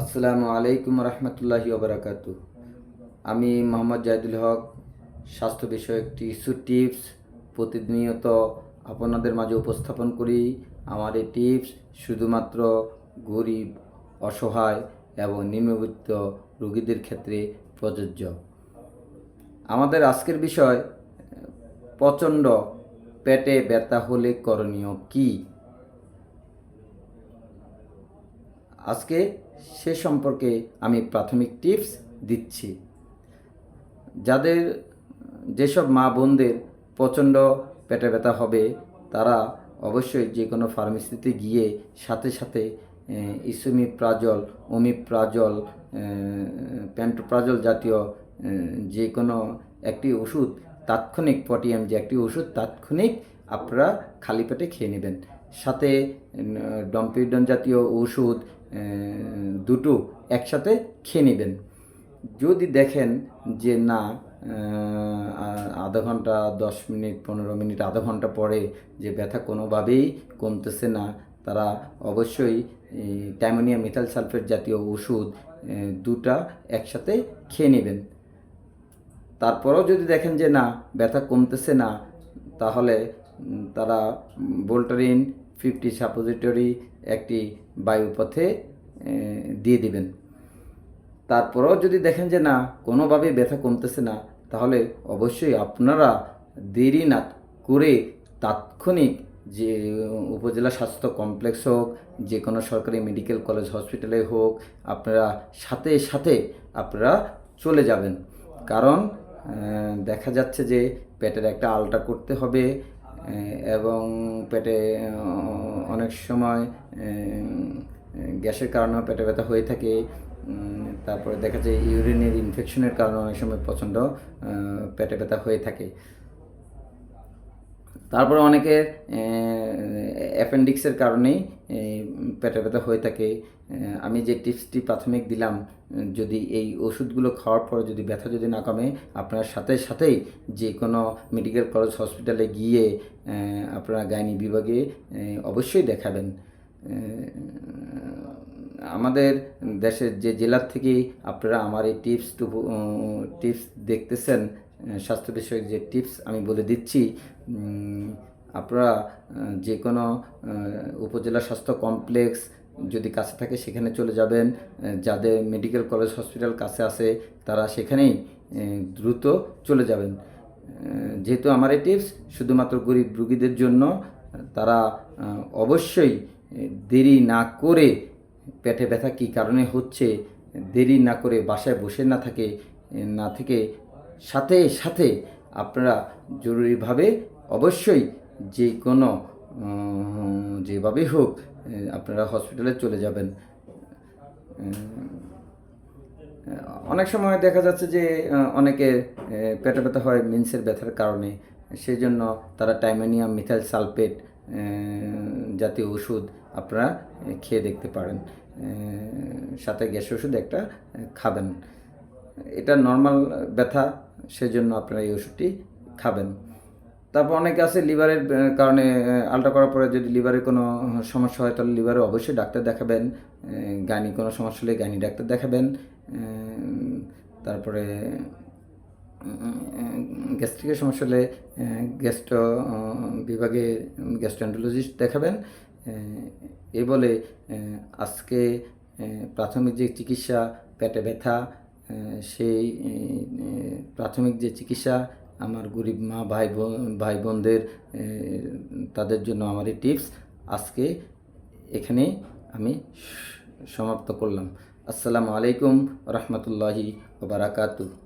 আসসালামু আলাইকুম রহমতুল্লাহি ওবরাকাতু। আমি মোহাম্মদ জাহিদুল হক, স্বাস্থ্য বিষয়ক কিছু টিপস প্রতিনিয়ত আপনাদের মাঝে উপস্থাপন করি। আমার এই টিপস শুধুমাত্র গরিব, অসহায় এবং নিম্নবিত্ত রোগীদের ক্ষেত্রে প্রযোজ্য। আমাদের আজকের বিষয়, প্রচণ্ড পেটে ব্যথা হলে করণীয় কী। আজকে সে সম্পর্কে আমি প্রাথমিক টিপস দিচ্ছি। যেসব মা বোনদের প্রচণ্ড পেটে ব্যথা হবে, তারা অবশ্যই যে কোনো ফার্মেসিতে গিয়ে সাথে সাথে ইসোমিপ্রাজল, ওমিপ্রাজল, প্যান্টোপ্রাজল জাতীয় যে কোনো একটি ওষুধ, তাৎক্ষণিক পটিএম যে একটি ওষুধ তাৎক্ষণিক আপনারা খালি পেটে খেয়ে নেবেন। সাথে ডম্পিডন জাতীয় ওষুধ দুটো একসাথে খেয়ে নেবেন। যদি দেখেন যে না, আধা ঘন্টা, 10 মিনিট, 15 মিনিট, আধা ঘন্টা পরে যে ব্যথা কোনোভাবেই কমতেছে না, তারা অবশ্যই টাইমোনিয়াম মিথাইল সালফেট জাতীয় ওষুধ দুটা একসাথে খেয়ে নেবেন। তারপরেও যদি দেখেন যে না, ব্যথা কমতেছে না, তাহলে তারা ভোল্টারিন 50 সাপোজিটরি একটি বায়ুপথে দিয়ে দিবেন। তারপরেও যদি দেখেন যে না, কোনোভাবেই ব্যথা কমতেছে না, তাহলে অবশ্যই আপনারা দেরি না করে তাৎক্ষণিক যে উপজেলা স্বাস্থ্য কমপ্লেক্স হোক, যে কোনো সরকারি মেডিকেল কলেজ হসপিটালে হোক, আপনারা সাথে সাথে আপনারা চলে যাবেন। কারণ দেখা যাচ্ছে যে পেটের একটা আলট্রা করতে হবে, এবং পেটে অনেক সময় গ্যাসের কারণেও পেটে ব্যথা হয়ে থাকে। তারপরে দেখা যায় ইউরিনের ইনফেকশনের কারণে অনেক সময় প্রচণ্ড পেটে ব্যথা হয়ে থাকে। তারপরে অনেকের অ্যাপেন্ডিক্সের কারণেই পেটে ব্যথা হয়ে থাকে। আমি যে টিপসটি প্রাথমিক দিলাম, যদি এই ওষুধগুলো খাওয়ার পরে যদি ব্যথা যদি না কমে, আপনারা সাথে সাথেই যে কোনো মেডিকেল কলেজ হসপিটালে গিয়ে আপনারা গাইনি বিভাগে অবশ্যই দেখাবেন। আমাদের দেশের যে জেলার থেকে আপনারা আমার এই টিপস দেখতেছেন, স্বাস্থ্য বিষয়ক যে টিপস আমি বলে দিচ্ছি, আপনারা যে কোনো উপজেলা স্বাস্থ্য কমপ্লেক্স যদি কাছে থাকে সেখানে চলে যাবেন। যাদের মেডিকেল কলেজ হসপিটাল কাছে আছে, তারা সেখানেই দ্রুত চলে যাবেন। যেহেতু আমার এই টিপস শুধুমাত্র গরিব রোগীদের জন্য, তারা অবশ্যই দেরি না করে, পেটে ব্যথা কী কারণে হচ্ছে, দেরি না করে বাসায় বসে না থেকে সাথে সাথে আপনারা জরুরিভাবে অবশ্যই যে কোনো যেভাবেই হোক আপনারা হসপিটালে চলে যাবেন। অনেক সময় দেখা যাচ্ছে যে অনেকে পেটে ব্যথা হয় মিন্সের ব্যথার কারণে, সেই জন্য তারা টাইমোনিয়াম মিথাইল সালফেট জাতীয় ওষুধ আপনারা খেয়ে দেখতে পারেন। সাথে গ্যাসের ওষুধ একটা খাবেন। এটা নর্মাল ব্যথা, সেজন্য আপনারা এই ওষুধটি খাবেন। তারপর অনেকে আছে লিভারের কারণে আলট্রা করার পরে যদি লিভারের কোনো সমস্যা হয়, তাহলে লিভারে অবশ্যই ডাক্তার দেখাবেন। গাইনি কোনো সমস্যা হলে গাইনি ডাক্তার দেখাবেন। তারপরে গ্যাস্ট্রিকের সমস্যা হলে গ্যাস্ট্রো বিভাগে গ্যাস্ট্রোএন্টারোলজিস্ট দেখাবেন। এই বলে আজকে প্রাথমিক যে চিকিৎসা পেটে ব্যথা, সেই প্রাথমিক যে চিকিৎসা আমার গরিব মা ভাই বোনদের, তাদের জন্য আমার এই টিপস আজকে এখানে আমি সমাপ্ত করলাম। আসসালামু আলাইকুম রহমতুল্লাহি ওয়া বারাকাতুহু।